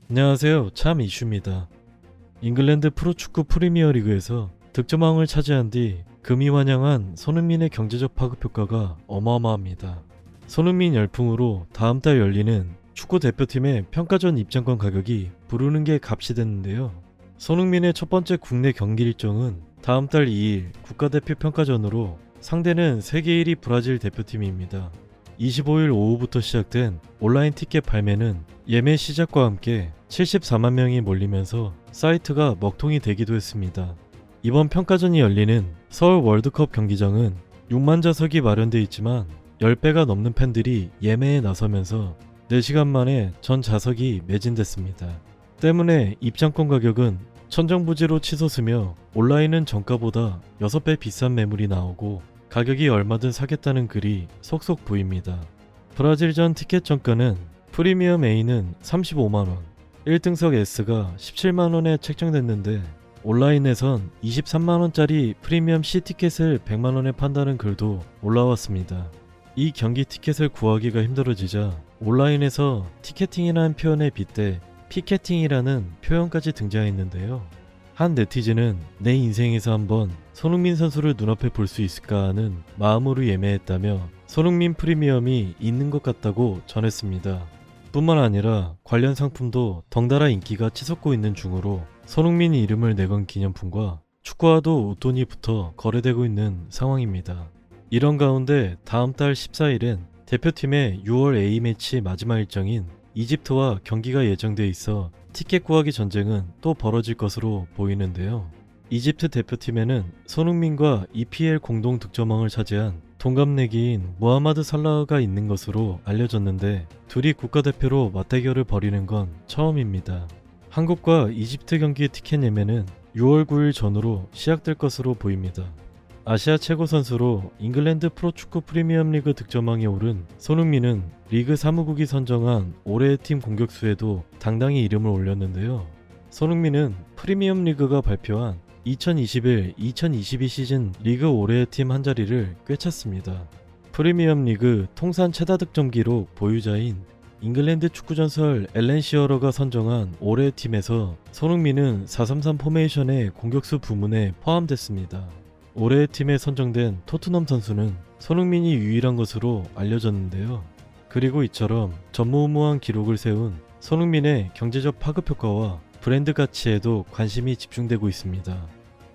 안녕하세요. 참 이슈입니다. 잉글랜드 프로축구 프리미어리그에서 득점왕을 차지한 뒤 금이 환영한 손흥민의 경제적 파급 효과가 어마어마합니다. 손흥민 열풍으로 다음 달 열리는 축구 대표팀의 평가전 입장권 가격이 부르는 게 값이 됐는데요. 손흥민의 첫 번째 국내 경기 일정은 다음 달 2일 국가대표 평가전으로 상대는 세계 1위 브라질 대표팀입니다. 25일 오후부터 시작된 온라인 티켓 발매는 예매 시작과 함께 74만 명이 몰리면서 사이트가 먹통이 되기도 했습니다. 이번 평가전이 열리는 서울 월드컵 경기장은 6만 좌석이 마련되어 있지만 10배가 넘는 팬들이 예매에 나서면서 4시간 만에 전 좌석이 매진됐습니다. 때문에 입장권 가격은 천정부지로 치솟으며 온라인은 정가보다 6배 비싼 매물이 나오고 가격이 얼마든 사겠다는 글이 속속 보입니다. 브라질전 티켓 정가는 프리미엄 A는 35만원, 1등석 S가 17만원에 책정됐는데 온라인에선 23만원짜리 프리미엄 C 티켓을 100만원에 판다는 글도 올라왔습니다. 이 경기 티켓을 구하기가 힘들어지자 온라인에서 티켓팅이라는 표현에 빗대 피켓팅이라는 표현까지 등장했는데요. 한 네티즌은 내 인생에서 한번 손흥민 선수를 눈앞에 볼 수 있을까 하는 마음으로 예매했다며 손흥민 프리미엄이 있는 것 같다고 전했습니다. 뿐만 아니라 관련 상품도 덩달아 인기가 치솟고 있는 중으로 손흥민이 이름을 내건 기념품과 축구화도 웃돈이 붙어 거래되고 있는 상황입니다. 이런 가운데 다음 달 14일엔 대표팀의 6월 A매치 마지막 일정인 이집트와 경기가 예정돼 있어 티켓 구하기 전쟁은 또 벌어질 것으로 보이는데요. 이집트 대표팀에는 손흥민과 EPL 공동 득점왕을 차지한 동갑내기인 무하마드 살라흐가 있는 것으로 알려졌는데 둘이 국가대표로 맞대결을 벌이는 건 처음입니다. 한국과 이집트 경기 티켓 예매는 6월 9일 전후로 시작될 것으로 보입니다. 아시아 최고 선수로 잉글랜드 프로축구 프리미엄리그 득점왕에 오른 손흥민은 리그 사무국이 선정한 올해의 팀 공격수에도 당당히 이름을 올렸는데요. 손흥민은 프리미엄리그가 발표한 2021-2022 시즌 리그 올해의 팀 한 자리를 꿰찼습니다. 프리미엄리그 통산 최다 득점 기록 보유자인 잉글랜드 축구 전설 앨런 시어러가 선정한 올해의 팀에서 손흥민은 4-3-3 포메이션의 공격수 부문에 포함됐습니다. 올해의 팀에 선정된 토트넘 선수는 손흥민이 유일한 것으로 알려졌는데요. 그리고 이처럼 전무후무한 기록을 세운 손흥민의 경제적 파급 효과와 브랜드 가치에도 관심이 집중되고 있습니다.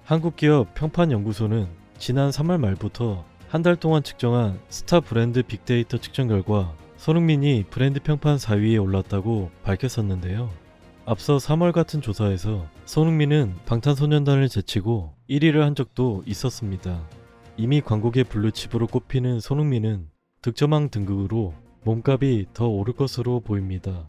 한국 기업 평판연구소는 지난 3월 말부터 한 달 동안 측정한 스타 브랜드 빅데이터 측정 결과 손흥민이 브랜드 평판 4위에 올랐다고 밝혔었는데요. 앞서 3월 같은 조사에서 손흥민은 방탄소년단을 제치고 1위를 한 적도 있었습니다. 이미 광고계 블루칩으로 꼽히는 손흥민은 득점왕 등극으로 몸값이 더 오를 것으로 보입니다.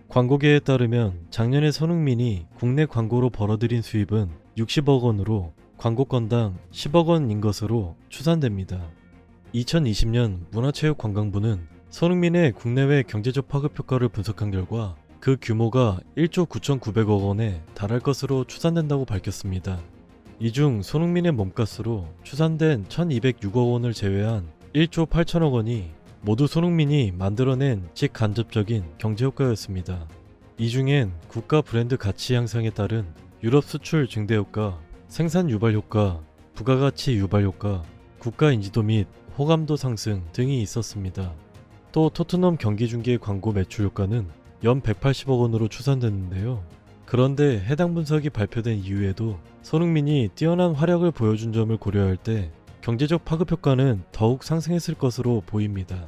광고계에 따르면 작년에 손흥민이 국내 광고로 벌어들인 수입은 60억 원으로 광고 건당 10억 원인 것으로 추산됩니다. 2020년 문화체육관광부는 손흥민의 국내외 경제적 파급 효과를 분석한 결과 그 규모가 1조 9,900억 원에 달할 것으로 추산된다고 밝혔습니다. 이 중 손흥민의 몸값으로 추산된 1,206억 원을 제외한 1조 8천억 원이 모두 손흥민이 만들어낸 직간접적인 경제효과였습니다. 이 중엔 국가 브랜드 가치 향상에 따른 유럽 수출 증대 효과, 생산 유발 효과, 부가가치 유발 효과, 국가 인지도 및 호감도 상승 등이 있었습니다. 또 토트넘 경기 중계 광고 매출 효과는 연 180억 원으로 추산됐는데요. 그런데 해당 분석이 발표된 이후에도 손흥민이 뛰어난 활약을 보여준 점을 고려할 때 경제적 파급 효과는 더욱 상승했을 것으로 보입니다.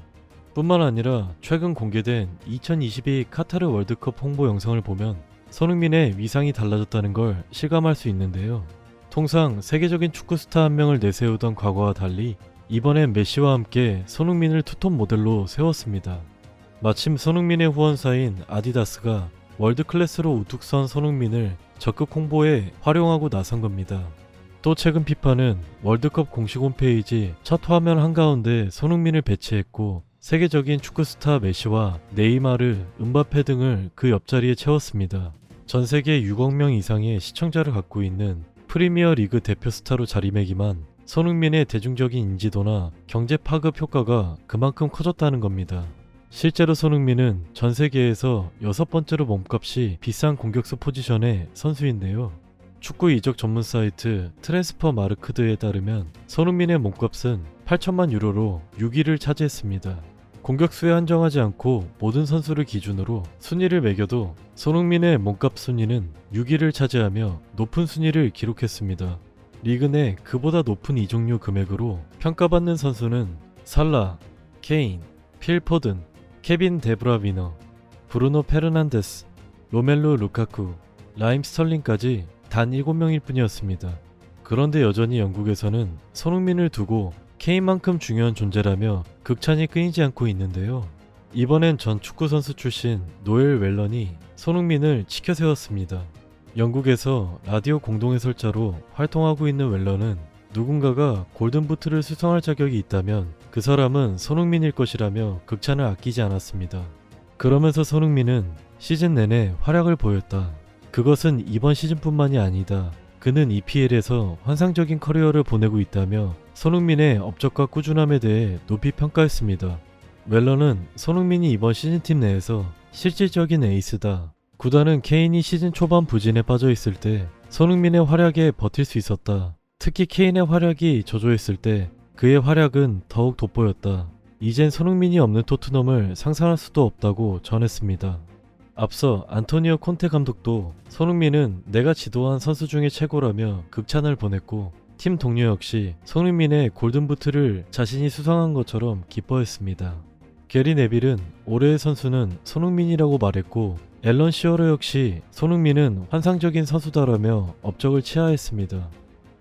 뿐만 아니라 최근 공개된 2022 카타르 월드컵 홍보 영상을 보면 손흥민의 위상이 달라졌다는 걸 실감할 수 있는데요. 통상 세계적인 축구 스타 한 명을 내세우던 과거와 달리 이번엔 메시와 함께 손흥민을 투톱 모델로 세웠습니다. 마침 손흥민의 후원사인 아디다스가 월드클래스로 우뚝 선 손흥민을 적극 홍보에 활용하고 나선 겁니다. 또 최근 피파는 월드컵 공식 홈페이지 첫 화면 한가운데 손흥민을 배치했고 세계적인 축구 스타 메시와 네이마르, 음바페 등을 그 옆자리에 채웠습니다. 전 세계 6억 명 이상의 시청자를 갖고 있는 프리미어 리그 대표 스타로 자리매김한 손흥민의 대중적인 인지도나 경제 파급 효과가 그만큼 커졌다는 겁니다. 실제로 손흥민은 전 세계에서 6번째로 몸값이 비싼 공격수 포지션의 선수인데요. 축구 이적 전문 사이트 트랜스퍼 마르크드에 따르면 손흥민의 몸값은 8천만 유로로 6위를 차지했습니다. 공격수에 한정하지 않고 모든 선수를 기준으로 순위를 매겨도 손흥민의 몸값 순위는 6위를 차지하며 높은 순위를 기록했습니다. 리그 내 그보다 높은 이적료 금액으로 평가받는 선수는 살라, 케인, 필 포든, 케빈 데브라위너, 브루노 페르난데스, 로멜루 루카쿠, 라임 스털링까지 단 7명일 뿐이었습니다. 그런데 여전히 영국에서는 손흥민을 두고 케인만큼 중요한 존재라며 극찬이 끊이지 않고 있는데요. 이번엔 전 축구선수 출신 노엘 웰런이 손흥민을 치켜세웠습니다. 영국에서 라디오 공동해설자로 활동하고 있는 웰런은 누군가가 골든부트를 수상할 자격이 있다면 그 사람은 손흥민일 것이라며 극찬을 아끼지 않았습니다. 그러면서 손흥민은 시즌 내내 활약을 보였다. 그것은 이번 시즌뿐만이 아니다. 그는 EPL에서 환상적인 커리어를 보내고 있다며 손흥민의 업적과 꾸준함에 대해 높이 평가했습니다. 웰런은 손흥민이 이번 시즌팀 내에서 실질적인 에이스다. 구단은 케인이 시즌 초반 부진에 빠져 있을 때 손흥민의 활약에 버틸 수 있었다. 특히 케인의 활약이 저조했을 때 그의 활약은 더욱 돋보였다. 이젠 손흥민이 없는 토트넘을 상상할 수도 없다고 전했습니다. 앞서 안토니오 콘테 감독도 손흥민은 내가 지도한 선수 중에 최고라며 극찬을 보냈고 팀 동료 역시 손흥민의 골든부트를 자신이 수상한 것처럼 기뻐했습니다. 게리 네빌은 올해의 선수는 손흥민이라고 말했고 앨런 시어러 역시 손흥민은 환상적인 선수다라며 업적을 치하했습니다.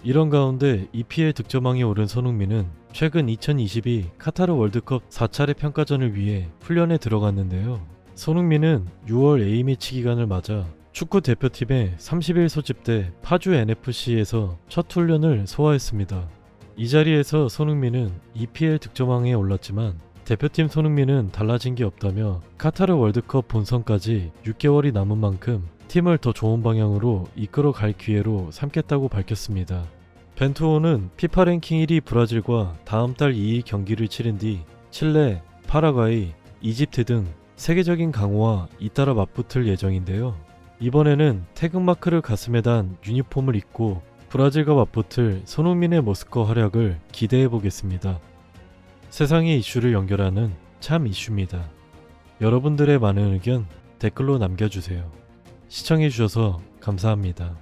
이런 가운데 EPL 득점왕에 오른 손흥민은 최근 2022 카타르 월드컵 4차례 평가전을 위해 훈련에 들어갔는데요. 손흥민은 6월 A매치 기간을 맞아 축구 대표팀의 30일 소집대 파주 NFC에서 첫 훈련을 소화했습니다. 이 자리에서 손흥민은 EPL 득점왕에 올랐지만 대표팀 손흥민은 달라진 게 없다며 카타르 월드컵 본선까지 6개월이 남은 만큼 팀을 더 좋은 방향으로 이끌어 갈 기회로 삼겠다고 밝혔습니다. 벤투호는 피파 랭킹 1위 브라질과 다음 달 2일 경기를 치른 뒤 칠레, 파라과이, 이집트 등 세계적인 강호와 잇따라 맞붙을 예정인데요. 이번에는 태극마크를 가슴에 단 유니폼을 입고 브라질과 맞붙을 손흥민의 모습과 활약을 기대해보겠습니다. 세상의 이슈를 연결하는 참 이슈입니다. 여러분들의 많은 의견 댓글로 남겨주세요. 시청해주셔서 감사합니다.